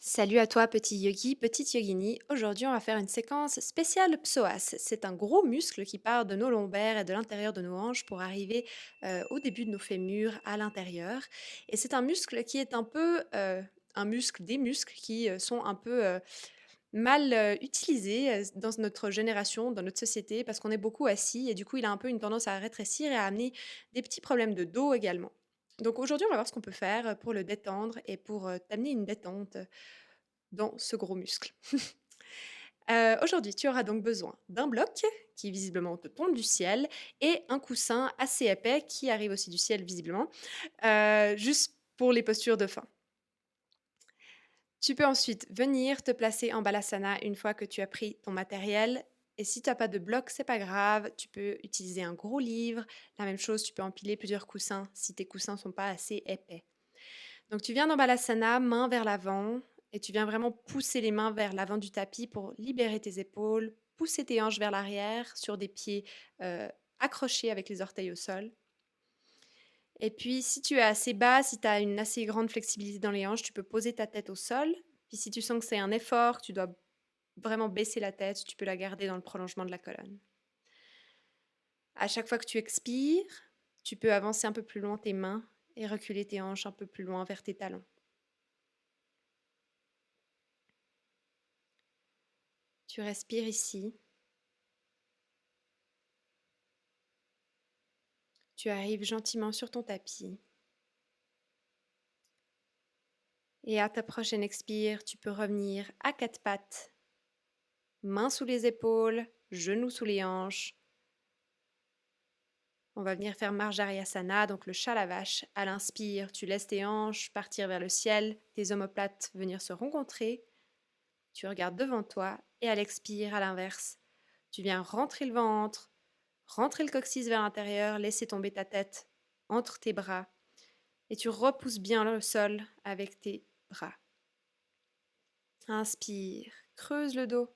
Salut à toi petit yogi, petite yogini. Aujourd'hui, on va faire une séquence spéciale psoas. C'est un gros muscle qui part de nos lombaires et de l'intérieur de nos hanches pour arriver au début de nos fémurs à l'intérieur. Et c'est un muscle qui est un peu un muscle, des muscles qui sont un peu mal utilisés dans notre génération, dans notre société, parce qu'on est beaucoup assis et du coup, il a un peu une tendance à rétrécir et à amener des petits problèmes de dos également. Donc aujourd'hui, on va voir ce qu'on peut faire pour le détendre et pour t'amener une détente dans ce gros muscle. Aujourd'hui, tu auras donc besoin d'un bloc qui visiblement te tombe du ciel et un coussin assez épais qui arrive aussi du ciel visiblement, juste pour les postures de fin. Tu peux ensuite venir te placer en balasana une fois que tu as pris ton matériel et si tu as pas de bloc, c'est pas grave, tu peux utiliser un gros livre. La même chose, tu peux empiler plusieurs coussins si tes coussins sont pas assez épais. Donc tu viens dans Balasana, main vers l'avant, et tu viens vraiment pousser les mains vers l'avant du tapis pour libérer tes épaules, pousser tes hanches vers l'arrière sur des pieds accrochés avec les orteils au sol. Et puis si tu es assez bas, si tu as une assez grande flexibilité dans les hanches, tu peux poser ta tête au sol. Puis si tu sens que c'est un effort, tu dois vraiment baisser la tête, tu peux la garder dans le prolongement de la colonne. À chaque fois que tu expires, tu peux avancer un peu plus loin tes mains et reculer tes hanches un peu plus loin vers tes talons. Tu respires ici. Tu arrives gentiment sur ton tapis. Et à ta prochaine expire, tu peux revenir à quatre pattes, mains sous les épaules, genoux sous les hanches. On va venir faire Marjarayasana, donc le chat à la vache. À l'inspire, tu laisses tes hanches partir vers le ciel, tes omoplates venir se rencontrer. Tu regardes devant toi et à l'expire, à l'inverse, tu viens rentrer le ventre, rentrer le coccyx vers l'intérieur, laisser tomber ta tête entre tes bras et tu repousses bien le sol avec tes bras. Inspire, creuse le dos.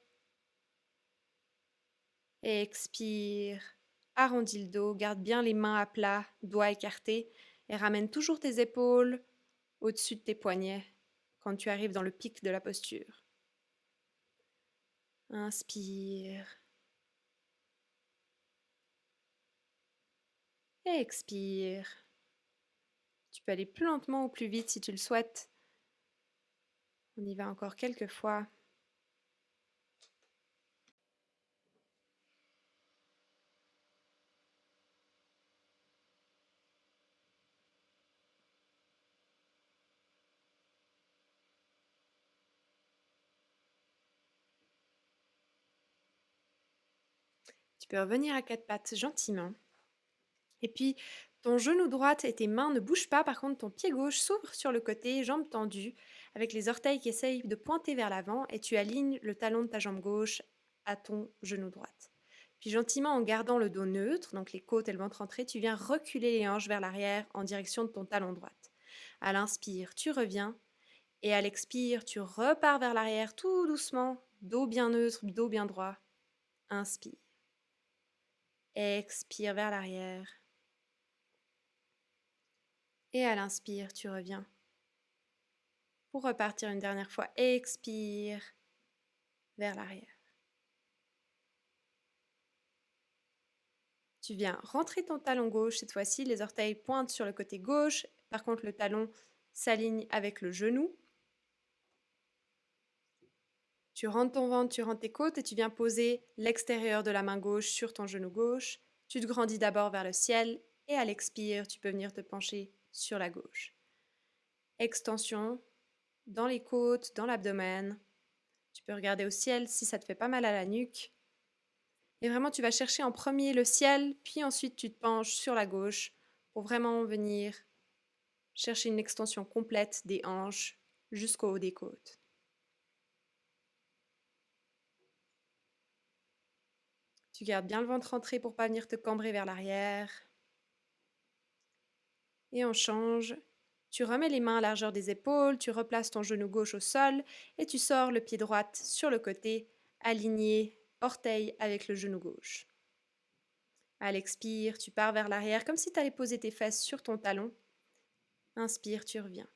Expire, arrondis le dos, garde bien les mains à plat, doigts écartés et ramène toujours tes épaules au-dessus de tes poignets quand tu arrives dans le pic de la posture. Inspire. Expire. Tu peux aller plus lentement ou plus vite si tu le souhaites. On y va encore quelques fois. Tu peux revenir à quatre pattes gentiment. Et puis, ton genou droit et tes mains ne bougent pas. Par contre, ton pied gauche s'ouvre sur le côté, jambes tendues, avec les orteils qui essayent de pointer vers l'avant. Et tu alignes le talon de ta jambe gauche à ton genou droit. Puis gentiment, en gardant le dos neutre, donc les côtes et le ventre entrés, tu viens reculer les hanches vers l'arrière en direction de ton talon droit. À l'inspire, tu reviens. Et à l'expire, tu repars vers l'arrière tout doucement, dos bien neutre, dos bien droit. Inspire. Expire vers l'arrière. Et à l'inspire, tu reviens. Pour repartir une dernière fois, expire vers l'arrière. Tu viens rentrer ton talon gauche, cette fois-ci, les orteils pointent sur le côté gauche. Par contre, le talon s'aligne avec le genou. Tu rentres ton ventre, tu rentres tes côtes et tu viens poser l'extérieur de la main gauche sur ton genou gauche. Tu te grandis d'abord vers le ciel et à l'expire, tu peux venir te pencher sur la gauche. Extension dans les côtes, dans l'abdomen. Tu peux regarder au ciel si ça te fait pas mal à la nuque. Et vraiment, tu vas chercher en premier le ciel, puis ensuite tu te penches sur la gauche pour vraiment venir chercher une extension complète des hanches jusqu'au haut des côtes. Tu gardes bien le ventre rentré pour ne pas venir te cambrer vers l'arrière. Et on change. Tu remets les mains à largeur des épaules, tu replaces ton genou gauche au sol et tu sors le pied droit sur le côté, aligné orteil avec le genou gauche. À l'expire, tu pars vers l'arrière comme si tu allais poser tes fesses sur ton talon. Inspire, tu reviens.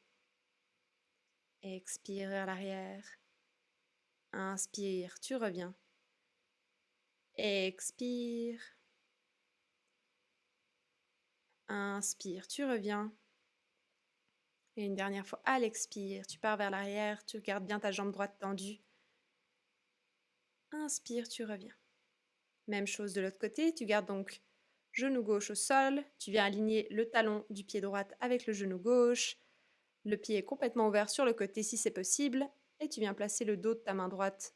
Expire vers l'arrière. Inspire, tu reviens. Expire. Inspire, tu reviens. Et une dernière fois, à l'expire, tu pars vers l'arrière, tu gardes bien ta jambe droite tendue. Inspire, tu reviens. Même chose de l'autre côté, tu gardes donc genou gauche au sol, tu viens aligner le talon du pied droit avec le genou gauche, le pied est complètement ouvert sur le côté si c'est possible, et tu viens placer le dos de ta main droite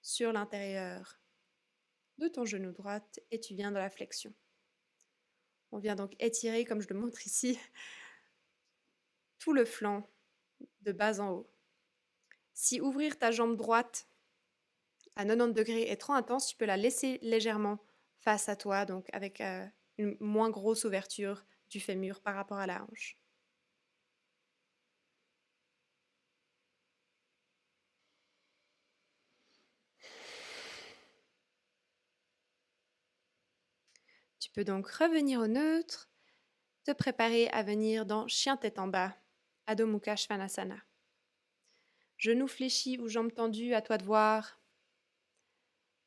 sur l'intérieur de ton genou droit et tu viens dans la flexion. On vient donc étirer, comme je le montre ici, tout le flanc de bas en haut. Si ouvrir ta jambe droite à 90 degrés est trop intense, tu peux la laisser légèrement face à toi, donc avec une moins grosse ouverture du fémur par rapport à la hanche. Tu peux donc revenir au neutre, te préparer à venir dans chien tête en bas, Adho Mukha Svanasana. Genoux fléchis ou jambes tendues, à toi de voir.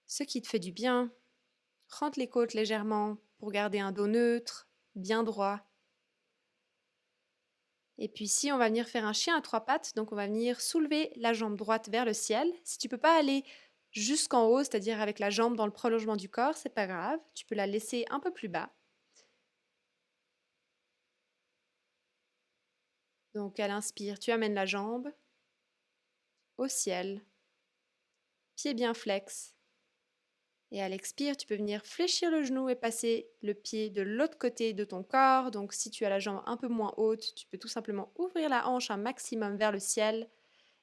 Ce qui te fait du bien, rentre les côtes légèrement pour garder un dos neutre, bien droit. Et puis ici, on va venir faire un chien à trois pattes, donc on va venir soulever la jambe droite vers le ciel. Si tu ne peux pas aller jusqu'en haut, c'est-à-dire avec la jambe dans le prolongement du corps, c'est pas grave, tu peux la laisser un peu plus bas. Donc à l'inspire, tu amènes la jambe au ciel, pied bien flex. Et à l'expire, tu peux venir fléchir le genou et passer le pied de l'autre côté de ton corps. Donc si tu as la jambe un peu moins haute, tu peux tout simplement ouvrir la hanche un maximum vers le ciel,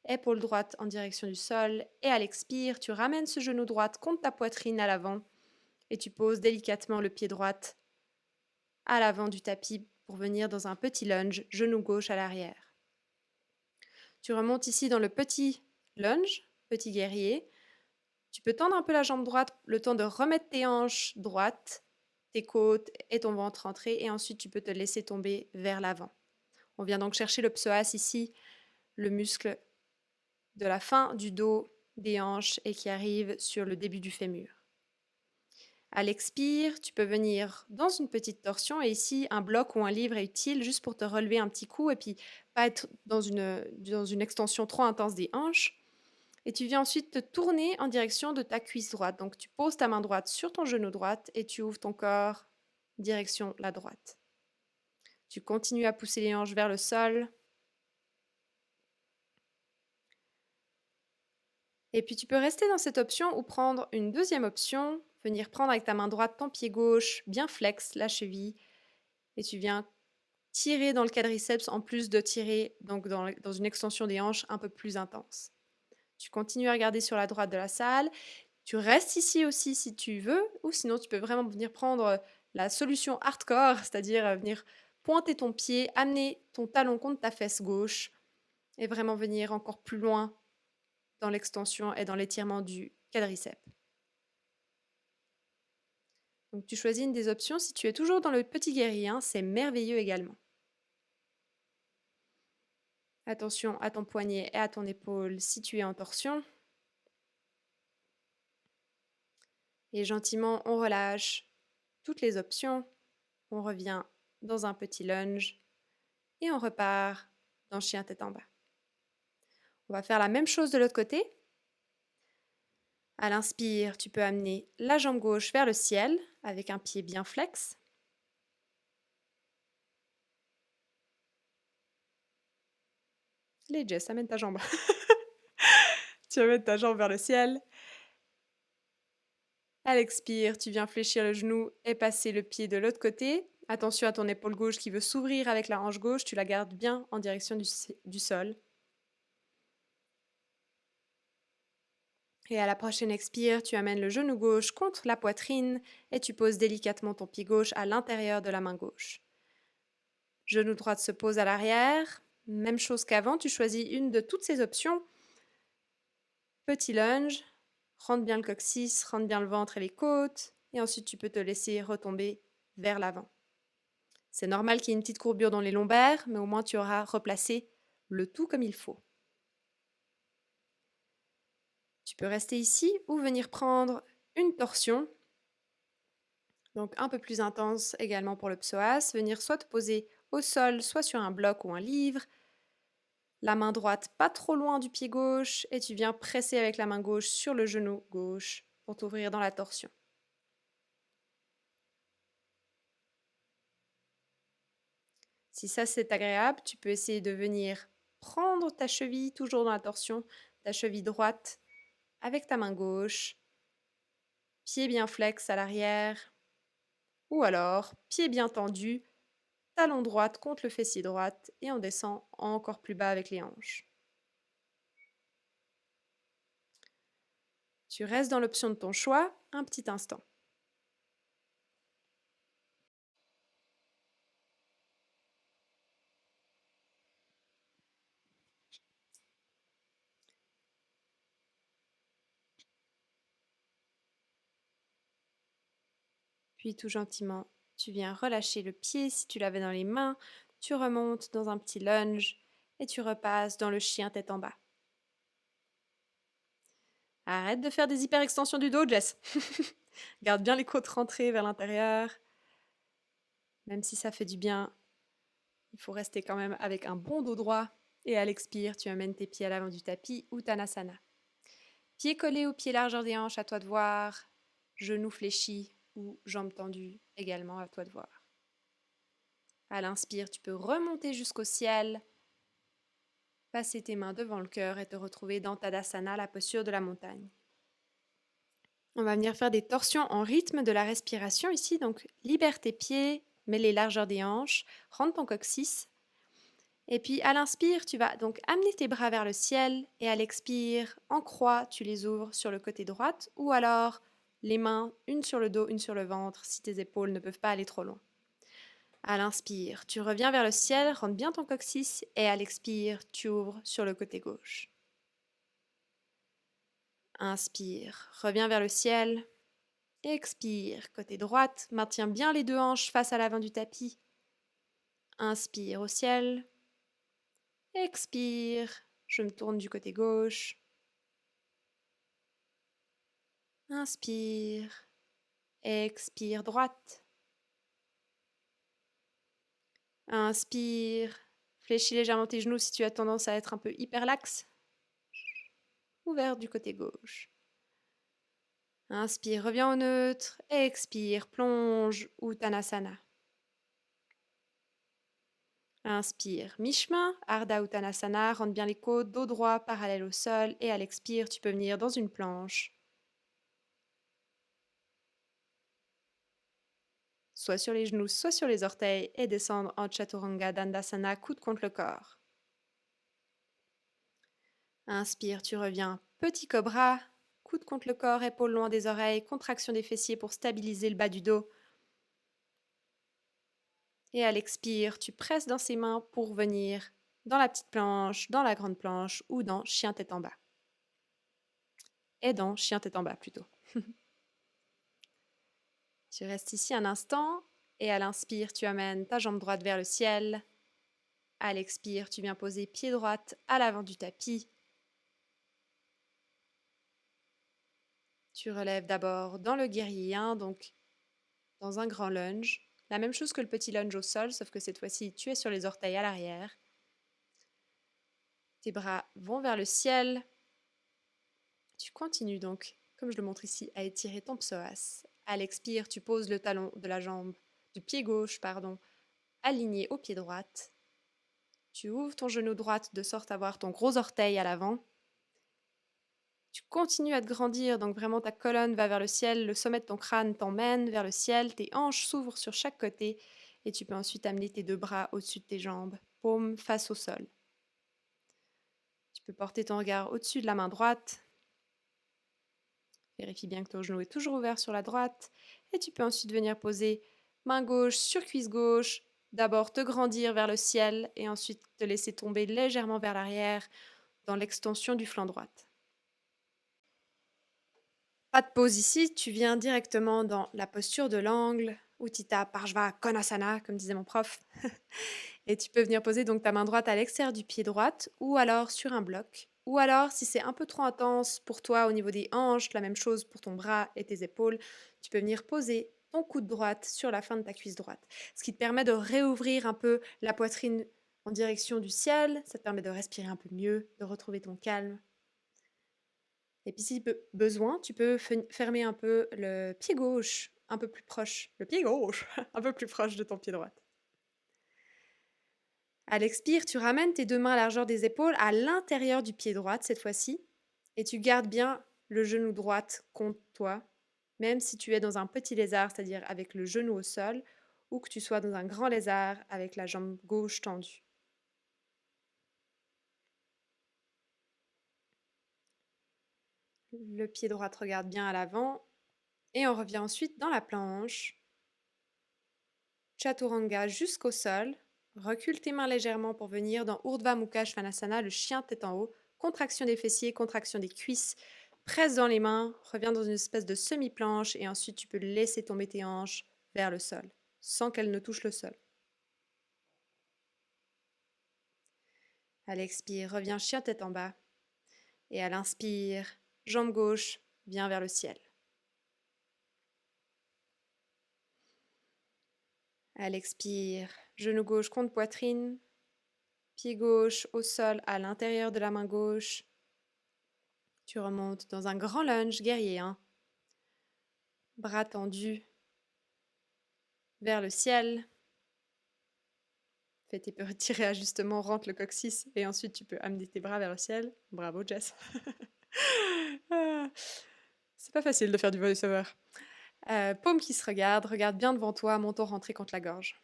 épaule droite en direction du sol. Et à l'expire, tu ramènes ce genou droit contre ta poitrine à l'avant et tu poses délicatement le pied droit à l'avant du tapis pour venir dans un petit lunge, genou gauche à l'arrière. Tu remontes ici dans le petit lunge, petit guerrier. Tu peux tendre un peu la jambe droite, le temps de remettre tes hanches droites, tes côtes et ton ventre rentré, et ensuite tu peux te laisser tomber vers l'avant. On vient donc chercher le psoas ici, le muscle de la fin du dos, des hanches et qui arrive sur le début du fémur. À l'expire, tu peux venir dans une petite torsion et ici un bloc ou un livre est utile juste pour te relever un petit coup et puis pas être dans une extension trop intense des hanches. Et tu viens ensuite te tourner en direction de ta cuisse droite. Donc tu poses ta main droite sur ton genou droit et tu ouvres ton corps direction la droite. Tu continues à pousser les hanches vers le sol. Et puis tu peux rester dans cette option ou prendre une deuxième option, venir prendre avec ta main droite ton pied gauche, bien flex la cheville, et tu viens tirer dans le quadriceps en plus de tirer donc dans une extension des hanches un peu plus intense. Tu continues à regarder sur la droite de la salle. Tu restes ici aussi si tu veux, ou sinon tu peux vraiment venir prendre la solution hardcore, c'est-à-dire venir pointer ton pied, amener ton talon contre ta fesse gauche et vraiment venir encore plus loin dans l'extension et dans l'étirement du quadriceps. Donc tu choisis une des options. Si tu es toujours dans le petit guerrier, c'est merveilleux également. Attention à ton poignet et à ton épaule si tu es en torsion. Et gentiment, on relâche toutes les options. On revient dans un petit lunge et on repart dans chien tête en bas. On va faire la même chose de l'autre côté. À l'inspire, tu peux amener la jambe gauche vers le ciel avec un pied bien flex. Les Jess, amène ta jambe. Tu amènes ta jambe vers le ciel. À l'expire, tu viens fléchir le genou et passer le pied de l'autre côté. Attention à ton épaule gauche qui veut s'ouvrir avec la hanche gauche. Tu la gardes bien en direction du sol. Et à la prochaine expire, tu amènes le genou gauche contre la poitrine et tu poses délicatement ton pied gauche à l'intérieur de la main gauche. Genou droit se pose à l'arrière. Même chose qu'avant, tu choisis une de toutes ces options. Petit lunge, rentre bien le coccyx, rentre bien le ventre et les côtes. Et ensuite, tu peux te laisser retomber vers l'avant. C'est normal qu'il y ait une petite courbure dans les lombaires, mais au moins tu auras replacé le tout comme il faut. Tu peux rester ici ou venir prendre une torsion, donc un peu plus intense également pour le psoas. Venir soit te poser au sol, soit sur un bloc ou un livre. La main droite pas trop loin du pied gauche et tu viens presser avec la main gauche sur le genou gauche pour t'ouvrir dans la torsion. Si ça c'est agréable, tu peux essayer de venir prendre ta cheville, toujours dans la torsion, ta cheville droite avec ta main gauche, pied bien flex à l'arrière, ou alors pied bien tendu, talon droite contre le fessier droite et on descend encore plus bas avec les hanches. Tu restes dans l'option de ton choix un petit instant. Puis tout gentiment, tu viens relâcher le pied si tu l'avais dans les mains, tu remontes dans un petit lunge et tu repasses dans le chien tête en bas. Arrête de faire des hyperextensions du dos, Jess. Garde bien les côtes rentrées vers l'intérieur. Même si ça fait du bien, il faut rester quand même avec un bon dos droit. Et à l'expire, tu amènes tes pieds à l'avant du tapis ou Tanasana. Pieds collés au pied largeur des hanches, à toi de voir. Genoux fléchis ou jambes tendues, également à toi de voir. À l'inspire, tu peux remonter jusqu'au ciel, passer tes mains devant le cœur et te retrouver dans Tadasana, la posture de la montagne. On va venir faire des torsions en rythme de la respiration ici, donc libère tes pieds, mets les largeurs des hanches, rentre ton coccyx. Et puis à l'inspire, tu vas donc amener tes bras vers le ciel et à l'expire, en croix, tu les ouvres sur le côté droit ou alors les mains, une sur le dos, une sur le ventre, si tes épaules ne peuvent pas aller trop loin. À l'inspire, tu reviens vers le ciel, rentre bien ton coccyx et à l'expire, tu ouvres sur le côté gauche. Inspire, reviens vers le ciel. Expire, côté droite, maintiens bien les deux hanches face à l'avant du tapis. Inspire au ciel. Expire, je me tourne du côté gauche. Inspire, expire droite. Inspire, fléchis légèrement tes genoux si tu as tendance à être un peu hyperlaxe. Ouvert du côté gauche. Inspire, reviens au neutre. Expire, plonge Uttanasana. Inspire, mi-chemin, Ardha Uttanasana, rentre bien les côtes, dos droit, parallèle au sol. Et à l'expire, tu peux venir dans une planche. Soit sur les genoux, soit sur les orteils, et descendre en Chaturanga Dandasana, coude contre le corps. Inspire, tu reviens, petit cobra, coude contre le corps, épaules loin des oreilles, contraction des fessiers pour stabiliser le bas du dos. Et à l'expire, tu presses dans ses mains pour venir dans la petite planche, dans la grande planche ou dans chien tête en bas. Et dans chien tête en bas plutôt. Tu restes ici un instant et à l'inspire, tu amènes ta jambe droite vers le ciel. À l'expire, tu viens poser pied droit à l'avant du tapis. Tu relèves d'abord dans le guerrier 1, donc dans un grand lunge. La même chose que le petit lunge au sol, sauf que cette fois-ci, tu es sur les orteils à l'arrière. Tes bras vont vers le ciel. Tu continues donc, comme je le montre ici, à étirer ton psoas. À l'expire, tu poses le talon de la jambe, du pied gauche, aligné au pied droit. Tu ouvres ton genou droit de sorte à avoir ton gros orteil à l'avant. Tu continues à te grandir, donc vraiment ta colonne va vers le ciel, le sommet de ton crâne t'emmène vers le ciel, tes hanches s'ouvrent sur chaque côté et tu peux ensuite amener tes deux bras au-dessus de tes jambes, paume face au sol. Tu peux porter ton regard au-dessus de la main droite. Vérifie bien que ton genou est toujours ouvert sur la droite et tu peux ensuite venir poser main gauche sur cuisse gauche, d'abord te grandir vers le ciel et ensuite te laisser tomber légèrement vers l'arrière dans l'extension du flanc droit. Pas de pause ici, tu viens directement dans la posture de l'angle, Utthita Parshva Konasana, comme disait mon prof. Et tu peux venir poser donc ta main droite à l'extérieur du pied droite ou alors sur un bloc. Ou alors, si c'est un peu trop intense pour toi au niveau des hanches, la même chose pour ton bras et tes épaules, tu peux venir poser ton coude droite sur la fin de ta cuisse droite. Ce qui te permet de réouvrir un peu la poitrine en direction du ciel. Ça te permet de respirer un peu mieux, de retrouver ton calme. Et puis si besoin, tu peux fermer un peu le pied gauche, un peu plus proche. Le pied gauche, un peu plus proche de ton pied droit. À l'expire, tu ramènes tes deux mains à la largeur des épaules à l'intérieur du pied droit cette fois-ci. Et tu gardes bien le genou droit contre toi, même si tu es dans un petit lézard, c'est-à-dire avec le genou au sol, ou que tu sois dans un grand lézard avec la jambe gauche tendue. Le pied droit te regarde bien à l'avant. Et on revient ensuite dans la planche. Chaturanga jusqu'au sol. Recule tes mains légèrement pour venir dans Urdhva Mukha Svanasana, le chien tête en haut. Contraction des fessiers, contraction des cuisses. Presse dans les mains, reviens dans une espèce de semi-planche et ensuite tu peux laisser tomber tes hanches vers le sol, sans qu'elles ne touchent le sol. À l'expire, reviens chien tête en bas. Et à l'inspire, jambe gauche, viens vers le ciel. À l'expire, genou gauche contre poitrine, pied gauche au sol à l'intérieur de la main gauche. Tu remontes dans un grand lunge guerrier 1. Bras tendus vers le ciel. Fais tes petits réajustements, rentre le coccyx et ensuite tu peux amener tes bras vers le ciel. Bravo Jess. C'est pas facile de faire du voice-over. Paume qui se regarde bien devant toi, menton rentré contre la gorge.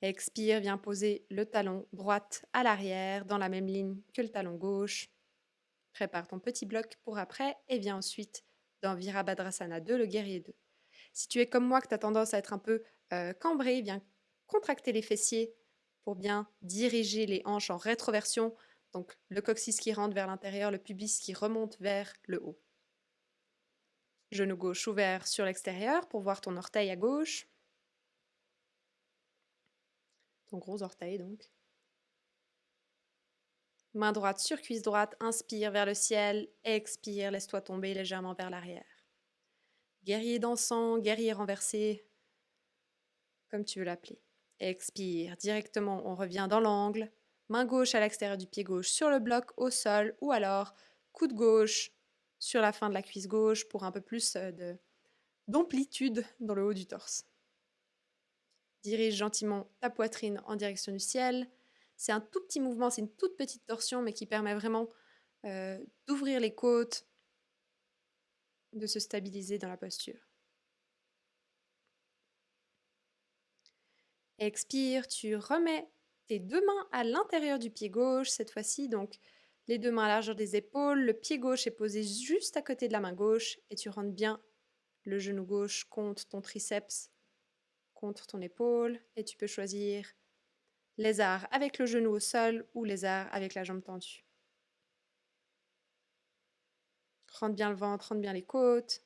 Expire, viens poser le talon droite à l'arrière dans la même ligne que le talon gauche. Prépare ton petit bloc pour après et viens ensuite dans Virabhadrasana 2, le guerrier 2. Si tu es comme moi, que tu as tendance à être un peu cambré, viens contracter les fessiers pour bien diriger les hanches en rétroversion. Donc le coccyx qui rentre vers l'intérieur, le pubis qui remonte vers le haut. Genou gauche ouvert sur l'extérieur pour voir ton orteil à gauche. Ton gros orteil donc. Main droite sur cuisse droite, inspire vers le ciel, expire, laisse-toi tomber légèrement vers l'arrière. Guerrier dansant, guerrier renversé, comme tu veux l'appeler. Expire, directement on revient dans l'angle, main gauche à l'extérieur du pied gauche sur le bloc au sol ou alors coude gauche sur la fin de la cuisse gauche pour un peu plus d'amplitude dans le haut du torse. Dirige gentiment ta poitrine en direction du ciel. C'est un tout petit mouvement, c'est une toute petite torsion mais qui permet vraiment d'ouvrir les côtes, de se stabiliser dans la posture. Expire, tu remets tes deux mains à l'intérieur du pied gauche cette fois-ci, donc les deux mains à la largeur des épaules, le pied gauche est posé juste à côté de la main gauche et tu rentres bien le genou gauche contre ton triceps, contre ton épaule et tu peux choisir lézard avec le genou au sol ou lézard avec la jambe tendue. Rentre bien le ventre, rentre bien les côtes.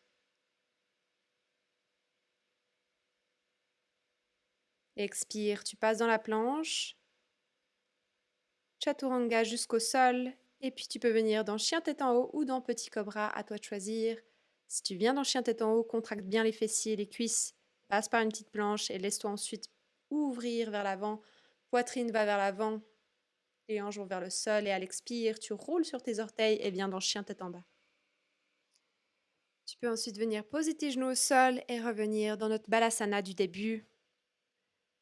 Expire, tu passes dans la planche. Chaturanga jusqu'au sol. Et puis tu peux venir dans chien tête en haut ou dans petit cobra, à toi de choisir. Si tu viens dans chien tête en haut, contracte bien les fessiers, les cuisses, passe par une petite planche et laisse-toi ensuite ouvrir vers l'avant. Poitrine va vers l'avant, les hanches vont vers le sol et à l'expire, tu roules sur tes orteils et viens dans chien tête en bas. Tu peux ensuite venir poser tes genoux au sol et revenir dans notre balasana du début.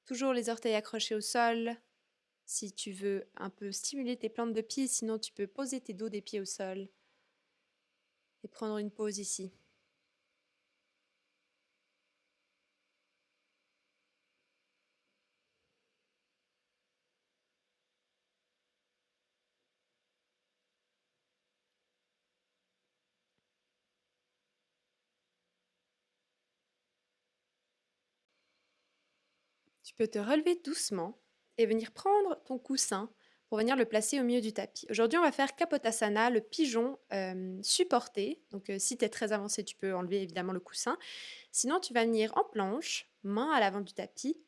Toujours les orteils accrochés au sol. Si tu veux un peu stimuler tes plantes de pied, sinon tu peux poser tes dos des pieds au sol et prendre une pause ici. Tu peux te relever doucement et venir prendre ton coussin pour venir le placer au milieu du tapis. Aujourd'hui, on va faire Kapotasana, le pigeon supporté. Donc, si tu es très avancé, tu peux enlever évidemment le coussin. Sinon, tu vas venir en planche, main à l'avant du tapis,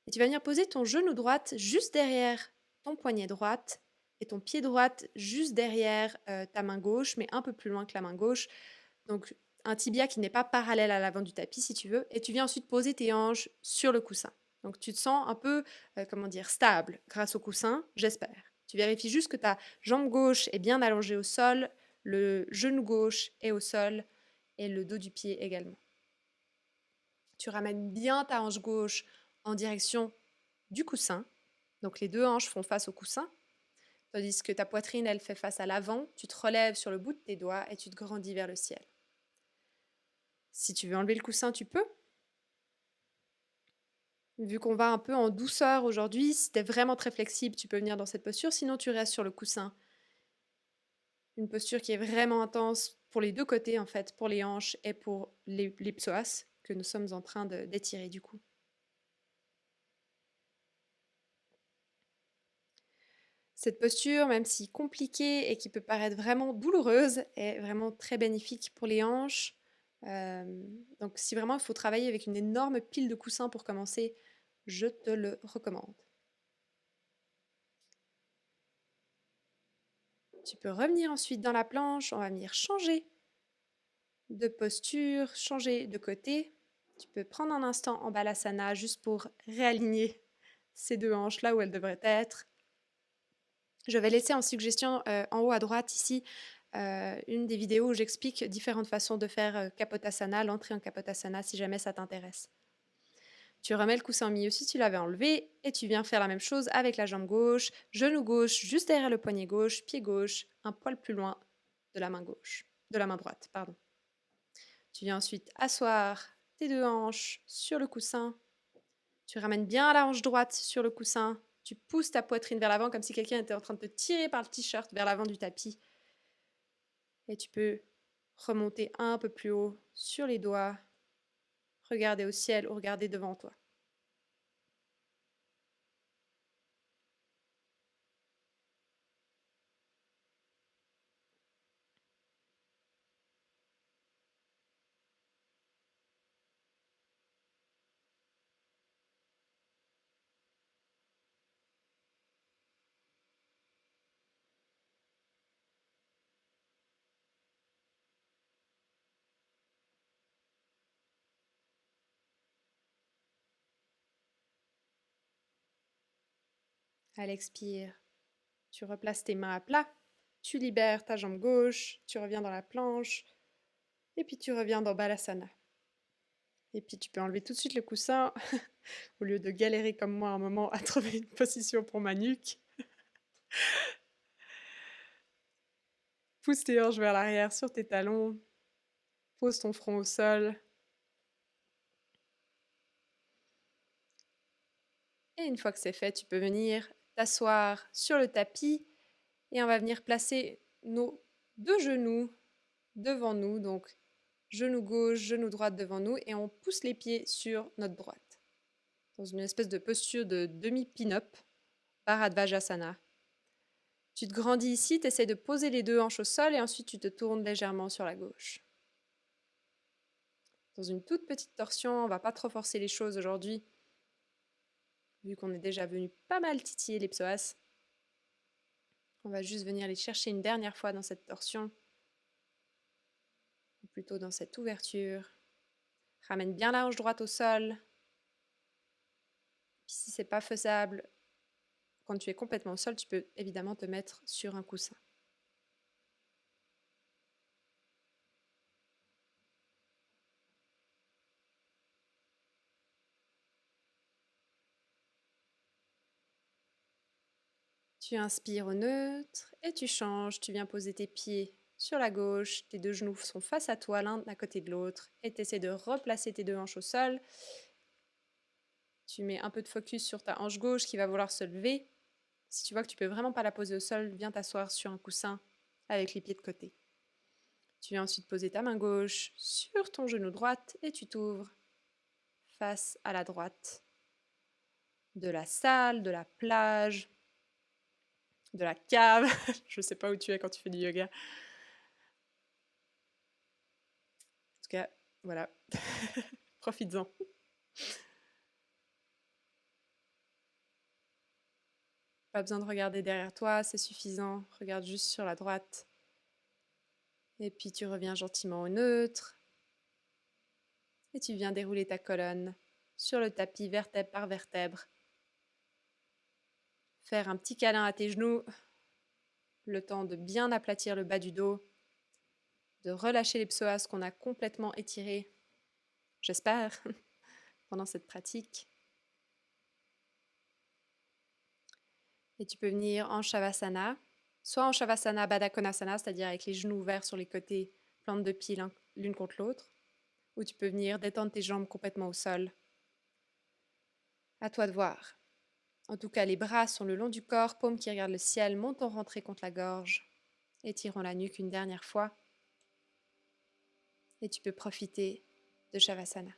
et tu vas venir poser ton genou droite juste derrière ton poignet droite et ton pied droite juste derrière ta main gauche, mais un peu plus loin que la main gauche. Donc, un tibia qui n'est pas parallèle à l'avant du tapis, si tu veux. Et tu viens ensuite poser tes hanches sur le coussin. Donc, tu te sens un peu, comment dire, stable grâce au coussin, j'espère. Tu vérifies juste que ta jambe gauche est bien allongée au sol, le genou gauche est au sol et le dos du pied également. Tu ramènes bien ta hanche gauche en direction du coussin. Donc les deux hanches font face au coussin, tandis que ta poitrine, elle fait face à l'avant. Tu te relèves sur le bout de tes doigts et tu te grandis vers le ciel. Si tu veux enlever le coussin, tu peux. Vu qu'on va un peu en douceur aujourd'hui, si tu es vraiment très flexible, tu peux venir dans cette posture. Sinon, tu restes sur le coussin. Une posture qui est vraiment intense pour les deux côtés, en fait, pour les hanches et pour les psoas que nous sommes en train d'étirer du coup. Cette posture, même si compliquée et qui peut paraître vraiment douloureuse, est vraiment très bénéfique pour les hanches. Donc si vraiment il faut travailler avec une énorme pile de coussins pour commencer, je te le recommande. Tu peux revenir ensuite dans la planche, on va venir changer de posture, changer de côté. Tu peux prendre un instant en balasana juste pour réaligner ces deux hanches là où elles devraient être. Je vais laisser en suggestion en haut à droite ici une des vidéos où j'explique différentes façons de faire Kapotasana, l'entrée en Kapotasana si jamais ça t'intéresse. Tu remets le coussin au milieu si tu l'avais enlevé et tu viens faire la même chose avec la jambe gauche, genou gauche juste derrière le poignet gauche, pied gauche, un poil plus loin de la main gauche, de la main droite, pardon. Tu viens ensuite asseoir tes deux hanches sur le coussin. Tu ramènes bien la hanche droite sur le coussin. Tu pousses ta poitrine vers l'avant comme si quelqu'un était en train de te tirer par le t-shirt vers l'avant du tapis. Et tu peux remonter un peu plus haut sur les doigts, regarder au ciel ou regarder devant toi. À l'expire, tu replaces tes mains à plat, tu libères ta jambe gauche, tu reviens dans la planche, et puis tu reviens dans Balasana. Et puis tu peux enlever tout de suite le coussin, au lieu de galérer comme moi un moment à trouver une position pour ma nuque. Pousse tes hanches vers l'arrière sur tes talons, pose ton front au sol. Et une fois que c'est fait, tu peux venir t'asseoir sur le tapis et on va venir placer nos deux genoux devant nous, donc genou gauche, genou droite devant nous, et on pousse les pieds sur notre droite, dans une espèce de posture de demi-pin-up, Bharadvajasana. Tu te grandis ici, tu essaies de poser les deux hanches au sol, et ensuite tu te tournes légèrement sur la gauche. Dans une toute petite torsion, on ne va pas trop forcer les choses aujourd'hui, vu qu'on est déjà venu pas mal titiller les psoas. On va juste venir les chercher une dernière fois dans cette torsion, ou plutôt dans cette ouverture. Ramène bien la hanche droite au sol. Puis si c'est pas faisable, quand tu es complètement au sol, tu peux évidemment te mettre sur un coussin. Tu inspires au neutre et tu changes. Tu viens poser tes pieds sur la gauche. Tes deux genoux sont face à toi, l'un à côté de l'autre. Et tu essaies de replacer tes deux hanches au sol. Tu mets un peu de focus sur ta hanche gauche qui va vouloir se lever. Si tu vois que tu peux vraiment pas la poser au sol, viens t'asseoir sur un coussin avec les pieds de côté. Tu viens ensuite poser ta main gauche sur ton genou droite et tu t'ouvres face à la droite de la salle, de la plage, de la cave. Je sais pas où tu es quand tu fais du yoga. En tout cas, voilà. Profites-en. Pas besoin de regarder derrière toi, c'est suffisant. Regarde juste sur la droite. Et puis tu reviens gentiment au neutre. Et tu viens dérouler ta colonne sur le tapis vertèbre par vertèbre. Faire un petit câlin à tes genoux. Le temps de bien aplatir le bas du dos. De relâcher les psoas qu'on a complètement étirés. J'espère, pendant cette pratique. Et tu peux venir en Shavasana, soit en Shavasana Baddha Konasana, c'est-à-dire avec les genoux ouverts sur les côtés, plantes de pied l'une contre l'autre, ou tu peux venir détendre tes jambes complètement au sol. À toi de voir. En tout cas, les bras sont le long du corps, paumes qui regardent le ciel, montons rentrer contre la gorge, étirons la nuque une dernière fois, et tu peux profiter de Shavasana.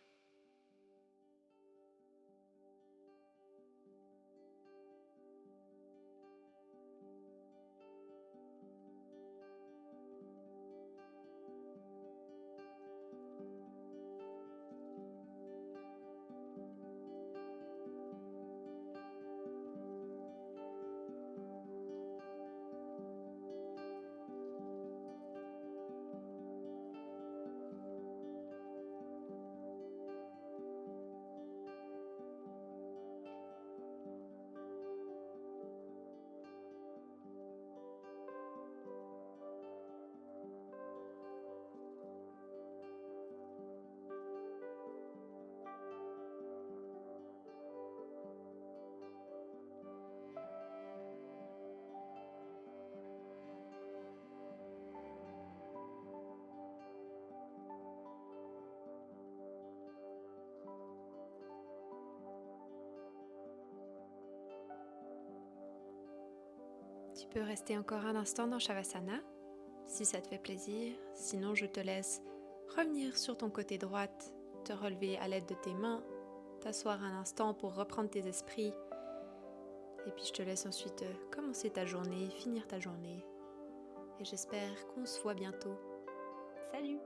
Tu peux rester encore un instant dans Shavasana, si ça te fait plaisir. Sinon, je te laisse revenir sur ton côté droite, te relever à l'aide de tes mains, t'asseoir un instant pour reprendre tes esprits. Et puis je te laisse ensuite commencer ta journée, finir ta journée. Et j'espère qu'on se voit bientôt. Salut!